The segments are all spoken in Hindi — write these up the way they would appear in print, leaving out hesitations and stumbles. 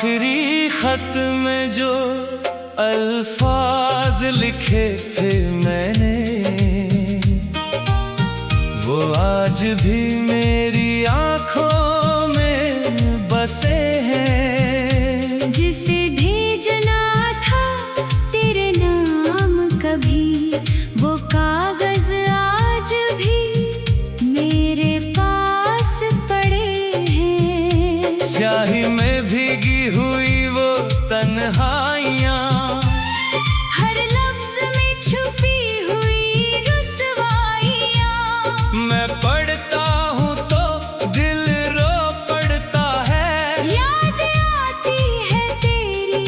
आखिरी खत में जो अल्फाज लिखे थे मैंने, वो आज भी मेरी आंखों में बसे हैं। जिसे भेजना था तेरे नाम कभी, वो कागज आज भी मेरे पास पड़े हैं। स्याही में भीगी हुई वो तन्हाइयाँ, हर लफ्ज में छुपी हुई रुसवाइयाँ। मैं पढ़ता हूँ तो दिल रो पड़ता है। याद आती है तेरी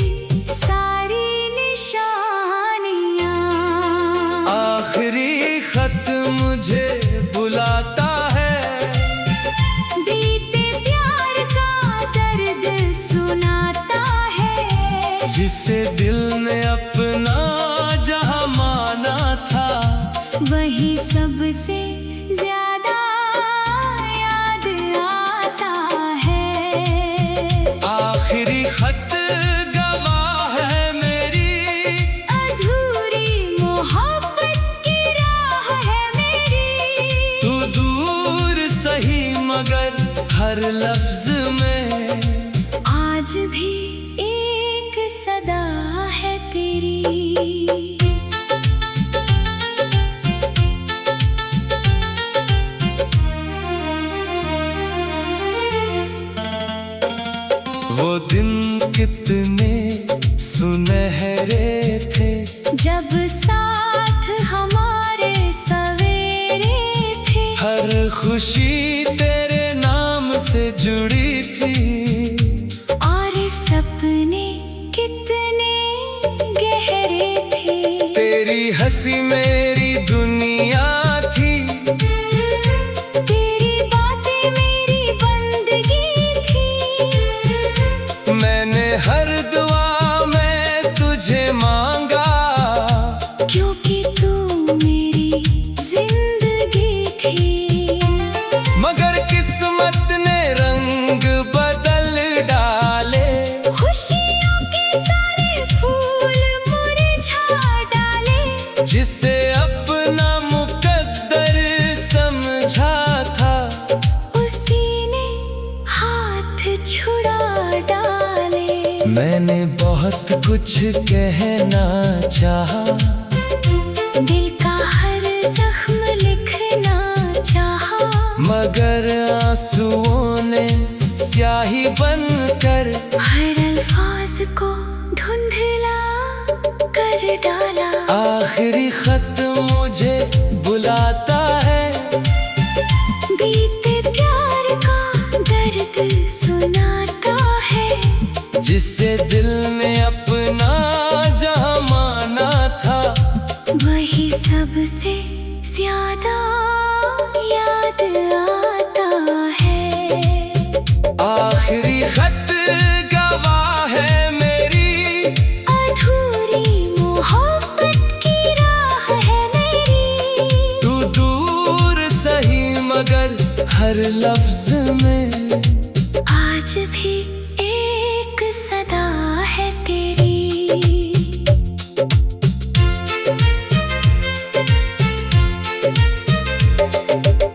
सारी निशानियाँ। आखिरी खत मुझे बुलाता है, बीते प्यार का दर्द सुनाता है। जिसे दिल ने अपना जहां माना था, वही सबसे ज्यादा याद आता है। आखिरी खत गवाह है मेरी, अधूरी मोहब्बत की राह है मेरी। तू दूर सही मगर हर लफ्ज में आज भी एक सदा है तेरी। वो दिन कितने सुनहरे थे, जब साथ हमारे सवेरे थे। हर खुशी तेरे नाम से जुड़ी थी, और सपने कितने गहरे थे। तेरी हंसी मेरी दुनिया थी, तेरी बातें मेरी बंदगी थी। मैंने हर दुआ में तुझे मांगा, क्योंकि तू मेरी जिंदगी थी। मगर किस्मत ने रंग बदल डाले। खुशियों के सारे फूल मुरझा डाले। जिसे अपना मुकद्दर समझा था, उसी ने हाथ छुड़ा डाले। मैंने बहुत कुछ कहना चाहा, दिल का हर जख्म लिखना चाहा। मगर आंसुओं ने स्याही बनकर हर अल्फाज को धुंधला कर डाला। आखिरी खत मुझे बुलाता है, बीते प्यार का दर्द सुनाता है। जिसे दिल ने अपना जहां माना था, वही सबसे ज्यादा याद आता है। आखिरी खत गवाह है मेरी, अधूरी मोहब्बत की राह है मेरी। तू दूर सही मगर हर लफ्ज में आज भी एक सदा है तेरी।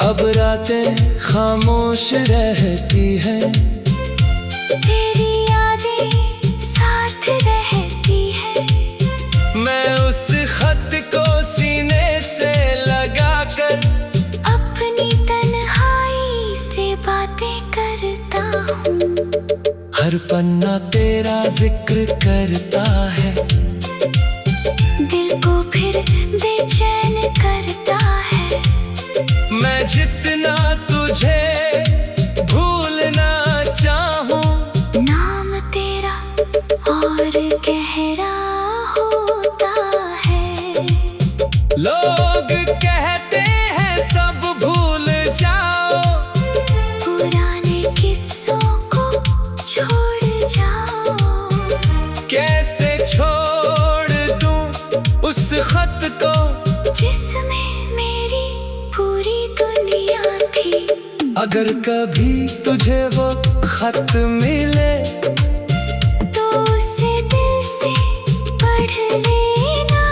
अब रातें खामोश रहती हैं, तेरी यादें साथ रहती है। मैं उस खत को सीने से लगाकर अपनी तन्हाई से बातें करता हूँ। हर पन्ना तेरा जिक्र करता है, दिल को फिर बेचैन करता है। मैं जितना तुझे भूलना चाहूं, नाम तेरा और गहरा होता है। लोग कहते हैं सब भूल जाओ, पुराने किस्सों को छोड़ जाओ। कैसे छोड़ दूं उस खत को, जिसमें मेरी पूरी दुनिया थी। अगर कभी तुझे वो खत मिले लेना।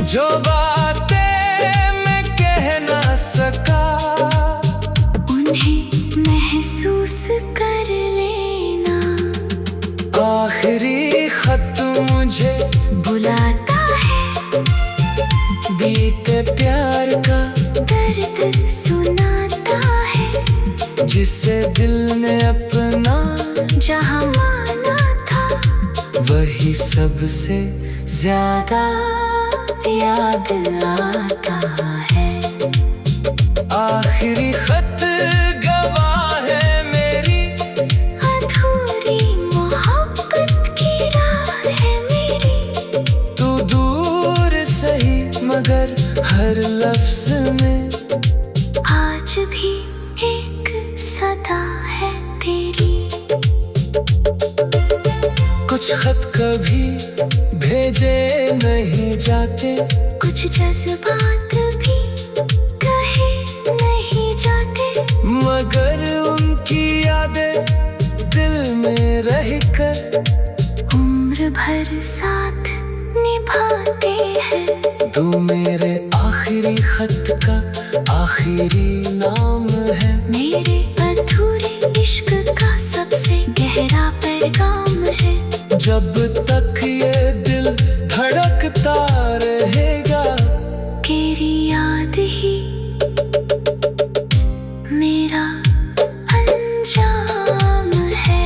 जो बातें मैं कह ना सका उन्हें महसूस कर लेना। आखिरी खत मुझे बुलाता है, बीते प्यार का दर्द सुनाता है। जिसे दिल ने अपना जहाँ माना था, वही सबसे ज्यादा याद आता है। आखिरी खत गवाह है मेरी, अधूरी मोहब्बत की राह है मेरी। तू दूर सही मगर हर लफ्ज में आज भी एक सदा है तेरी। कुछ खत कभी भेजे नहीं जाते, कुछ जज्बात भी कहे नहीं जाते, मगर उनकी यादें दिल में रहकर उम्र भर साथ निभाते हैं। तू मेरे आखिरी खत का आखिरी नाम है, मेरे अधूरे इश्क का सबसे गहरा पैगाम है। जब तक ये दिल धड़कता रहेगा, तेरी याद ही मेरा अंजाम है।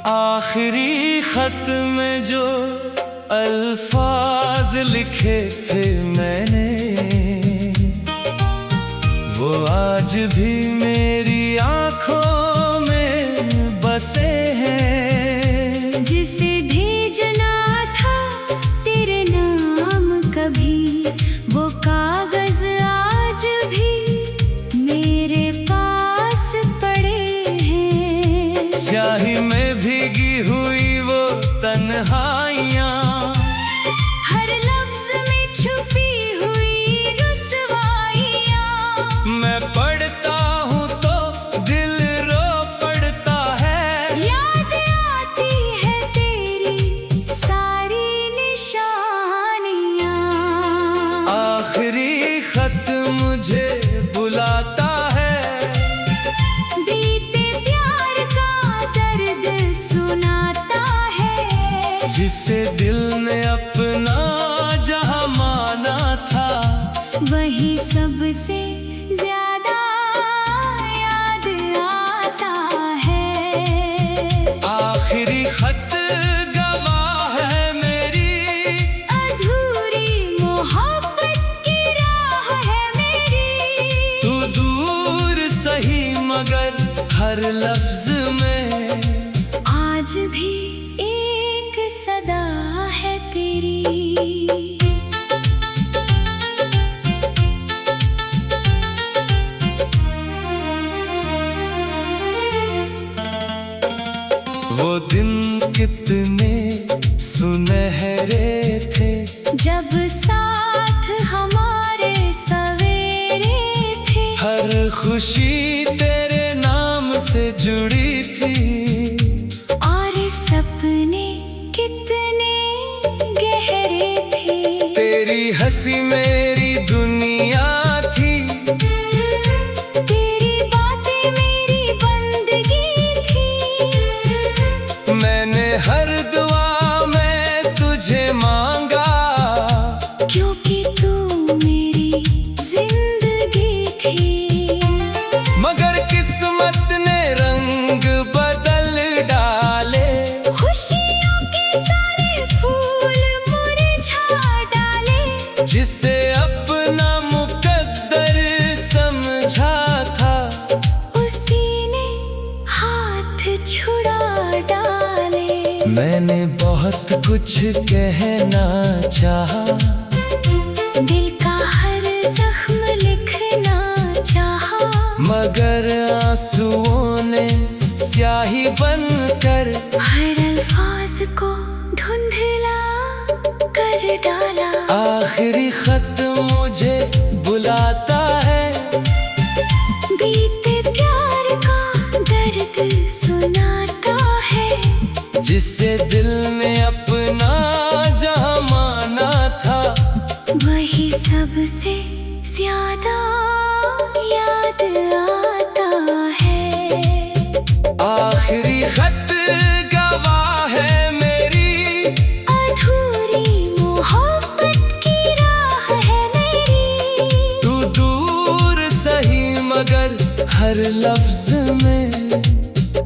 आखिरी खत में जो अल्फाज लिखे थे मैंने, वो आज भी मेरी आंखों में बसे हैं। जिसे भेजना था तेरे नाम कभी, वो कागज आज भी मेरे पास पड़े हैं। स्याही में भीगी हुई वो तन्हाइयाँ, हर लफ्ज में छुपी हुई रुसवाइयाँ। मैं पढ़ता हूँ तो दिल रो पड़ता है। याद आती है तेरी सारी निशानियाँ। आखिरी खत मुझे बुलाता है, बीते प्यार का दर्द सुनाता है। जिसे दिल ने अपना जहाँ माना था, वही सबसे ज्यादा याद आता है। आखिरी खत गवाह है मेरी, अधूरी मोहब्बत की राह है मेरी। तू दूर सही मगर हर लफ्ज में आज भी एक सदा है तेरी। वो दिन कितने सुनहरे थे, जब साथ हमारे सवेरे थे। हर खुशी तेरे नाम से जुड़ी थी। और सपने कितने गहरे थे, तेरी हंसी मेरी दुनिया थी, तेरी बातें मेरी बंदगी थी। मैंने हर दुआ में तुझे मांगा, क्योंकि तू मेरी जिंदगी थी। मगर किस्मत ने रंग बदल डाले, खुशियों के सारे फूल मुरझा डाले। जिसे अपना मुकद्दर समझा था, उसी ने हाथ छुड़ा डाले। मैंने बहुत कुछ कहना चाहा, दिल का हर जख्म लिखना चाहा, मगर आंसुओं ने स्याही बनकर हर अल्फाज को धुंधला कर डाला। आखिरी खत मुझे बुलाता है, बीते प्यार का दर्द सुनाता है, जिसे दिल ने अपना जहां माना था, वही सबसे ज्यादा याद आता है। आखिरी खत गवाह है मेरी, अधूरी मोहब्बत की राह है मेरी। तू दूर सही मगर हर लफ्ज में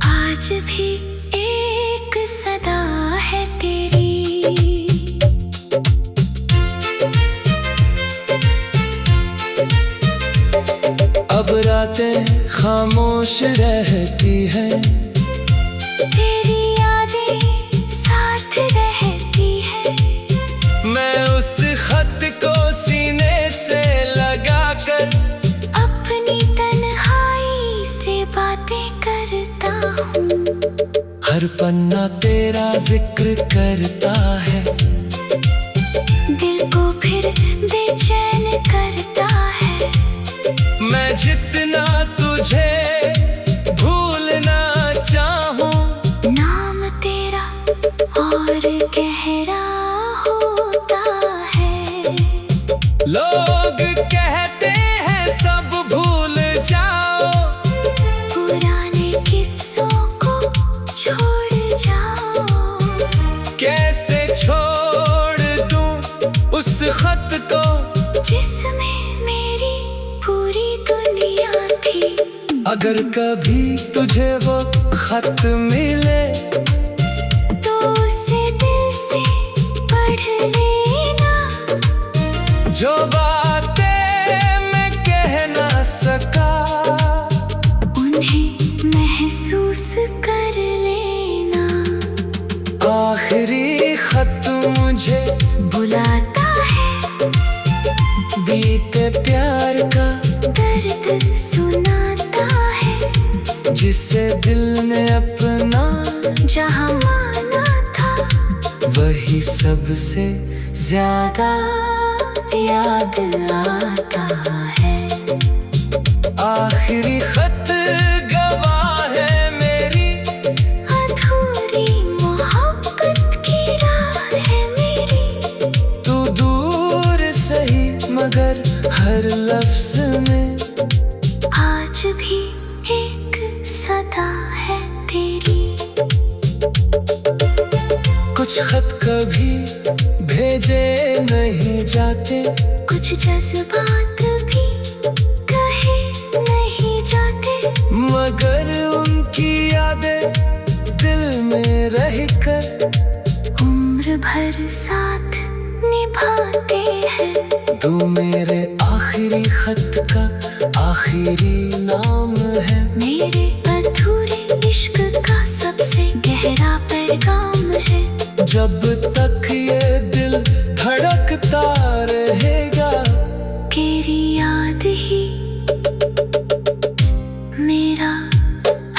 आज भी एक सदा है तेरी। अब रातें खामोश रहती हैं, तेरी यादें साथ रहती है। मैं उस खत को सीने से लगाकर अपनी तन्हाई से बातें करता हूँ, हर पन्ना तेरा जिक्र करता है, दिल को फिर बेचैन करता है। मैं जितना तुझे भूलना चाहूं, नाम तेरा और गहरा होता है। लोग कहते हैं सब भूल जाओ, पुराने किस्सों को छोड़ जाओ। कैसे छोड़ दूं उस खत को, जिसमें मेरी पूरी दुनिया थी। अगर कभी तुझे वो खत मिले, तो उसे दिल से पढ़ लेना, जो बातें मैं कह ना सका, उन्हें महसूस कर लेना। आखिरी खत मुझे बुलाता है, बीते प्यार का दर्द सुनाता है, जिसे दिल ने अपना जहाँ माना था, वही सबसे ज्यादा याद आता है। आखिरी खत गवाह है मेरी, अधूरी मोहब्बत की राह है मेरी। तू दूर सही मगर हर लफ्ज में आज भी एक सदा है तेरी। कुछ खत कभी भेजे नहीं जाते, कुछ जज्बात भी कहे नहीं जाते, मगर उनकी यादें दिल में रहकर उम्र भर साथ निभाते हैं। तू मेरे आखिरी खत का आखिरी नाम है, मेरे अधूरे इश्क का सबसे गहरा पैगाम है। जब तक ये दिल धड़कता रहेगा, तेरी याद ही मेरा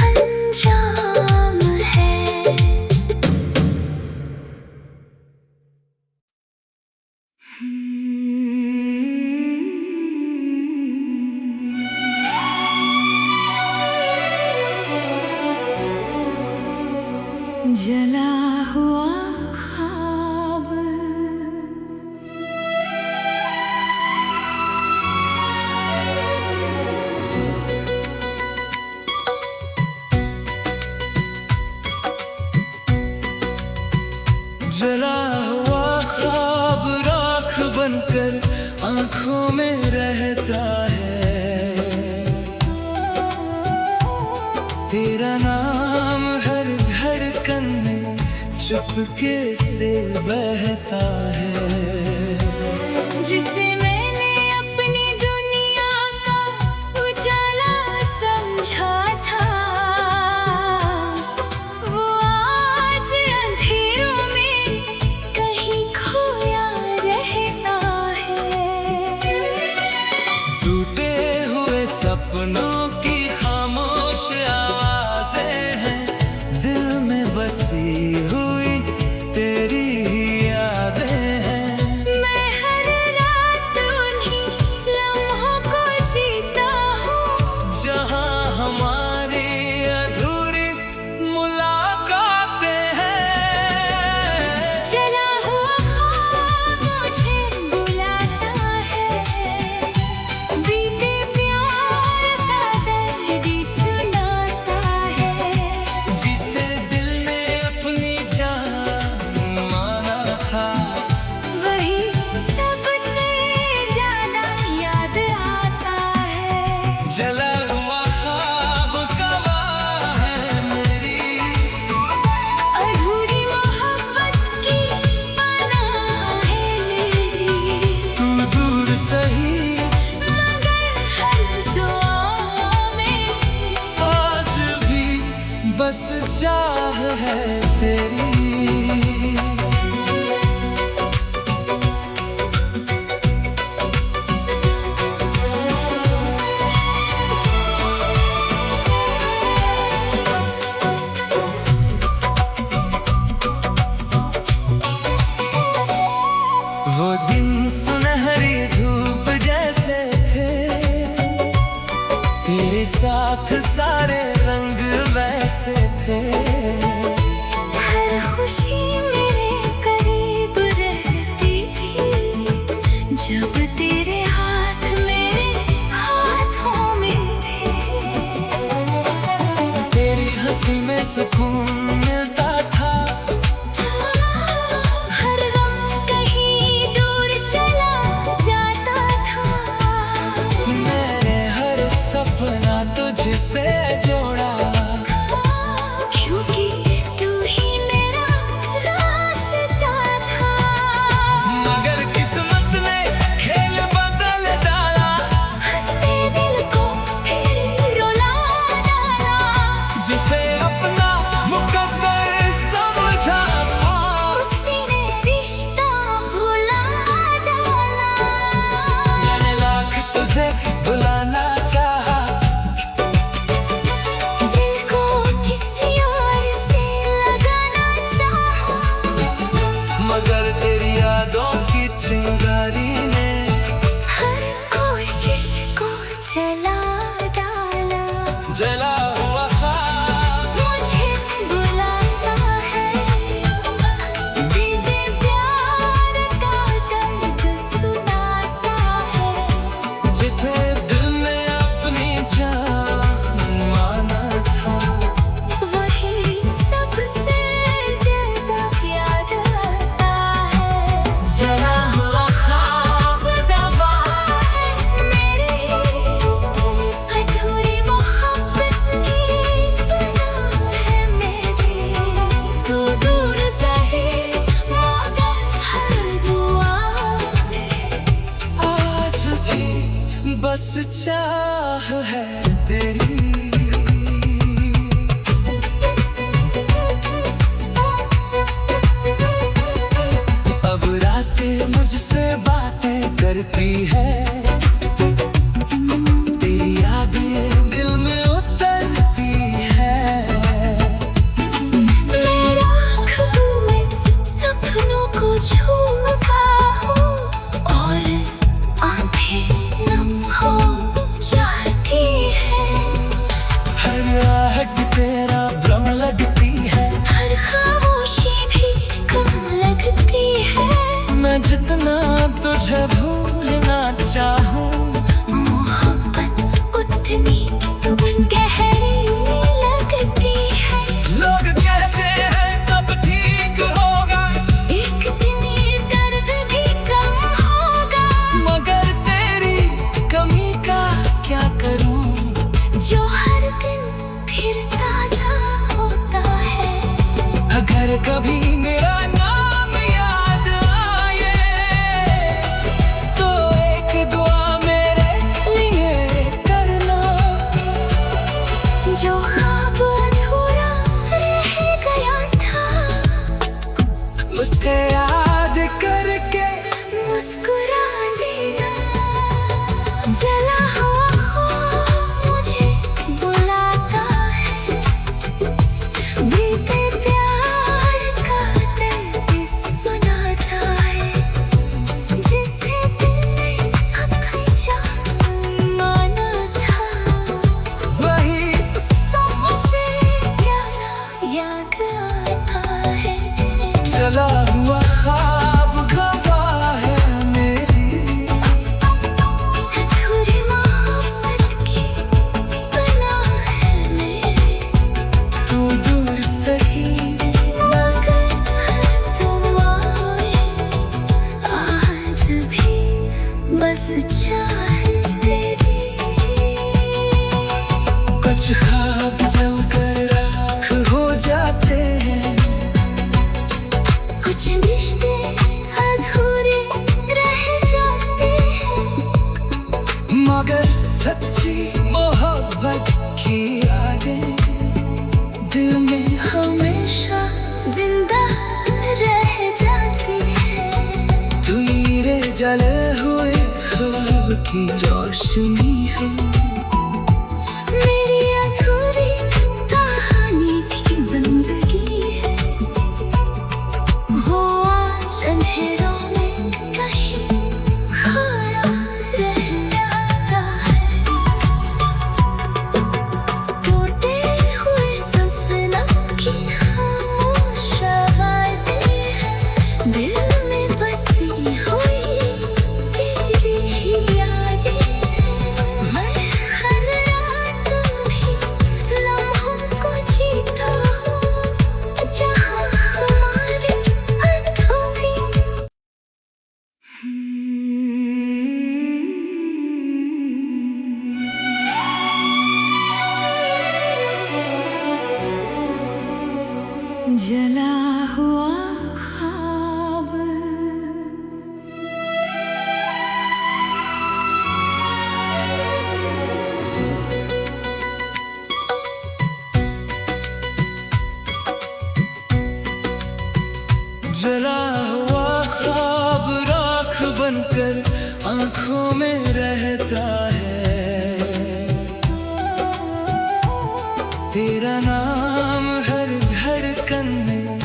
अंजाम है। जला हुआ ख्वाब, जला हुआ ख्वाब राख बनकर आंखों में रहता है, तेरा नाम हर धड़कन में चुपके से बहता है। जिसे मैंने अपनी दुनिया का उजाला समझा था, वो आज अंधेरे साथ सारे रंग वैसे थे। हर खुशी मेरे करीब रहती थी जब तेरे हाथ मेरे हाथों में थे। तेरी हंसी में सुकून मिलता था, हर गम कहीं दूर चला जाता था। मैंने हर सपना तुझसे जोड़ा, क्योंकि तू ही मेरा रास्ता था। मगर किस्मत ने खेल बदल डाला, हंसते दिल को फिर रुला डाला। जिसे अपना मुकद्दर समझा था, उसने रिश्ता भुला डाला। मैंने लाख तुझे बुलाना चाहा, दिल को किसी और से लगाना चाहा। मगर तेरी यादों की चिंगारी ने हर कोशिश को जला डाला। जला हुआ ख्वाब मुझे बुलाता है, बीते प्यार का दर्द सुनाता है। जिसे दिल में अपनी जान माना था, वही सबसे ज्यादा याद आता है। जला हुआ ख्वाब दवा है मेरी, अधूरी मोहब्बत की पनाह है मेरी। तू दूर सही मगर हर दुआ में आज भी बस चाह है तेरी। अब रातें मुझसे बातें करती है, तेरी यादें दिल में उतरती है। मैं राख हुए सपनों को छूता हूँ और आंखें नम हो जाती है। हर आहट तेरा भ्रम लगती है, हर खामोशी भी कम लगती है। मैं जितना तुझे भूलना चाहूं, मोहब्बत उतनी गहरी लगती है। लोग कहते हैं सब ठीक होगा, एक दिन ये दर्द भी कम होगा। मगर तेरी कमी का क्या करूं, जो हर दिन फिर ताजा होता है। अगर कभी मेरा नाम याद आए, तो एक दुआ मेरे लिए करना। जो ख्वाब अधूरा रह गया था, उसे याद करके मुस्कुरा देना। जला हुआ ख्वाब मुझे बुलाता है, बीते प्यार का दर्द सुनाता है। जिसे दिल ने अपनी जान माना था, वही सबसे प्यारा याद आता है। चला हुआ ख्वाब गवाह है मेरी, अधूरी मोहब्बत की पनाह है मेरी। तू दूर सही मगर हर दुआ में आज भी बस चाह तेरी। कुछ ख्वाब जलकर राख हो जाते हैं, कुछ रिश्ते अधूरे रह जाते हैं। मगर सच्ची मोहब्बत की यादें दिल में हमेशा जिंदा रह जाती है। तू हीरे जले हुए ख्वाब की रोशनी है। मेरी अधूरी कहानी की बंदगी है। हो आज अंधेरों में कहीं खोया रह जाता है। जला हुआ ख्वाब राख बनकर आंखों में रहता है। तेरा नाम हर धड़कन में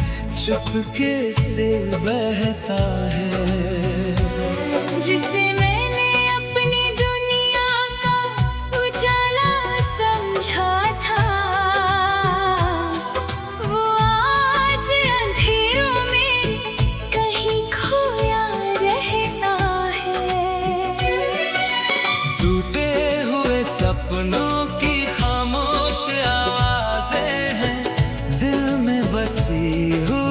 चुपके से बहता है। जिसे मैंने अपनी दुनिया का उजाला समझा था, वो आज अंधेरों में कहीं खोया रहता है। टूटे हुए सपनों की खामोश आवाजें हैं दिल में बसी हुई।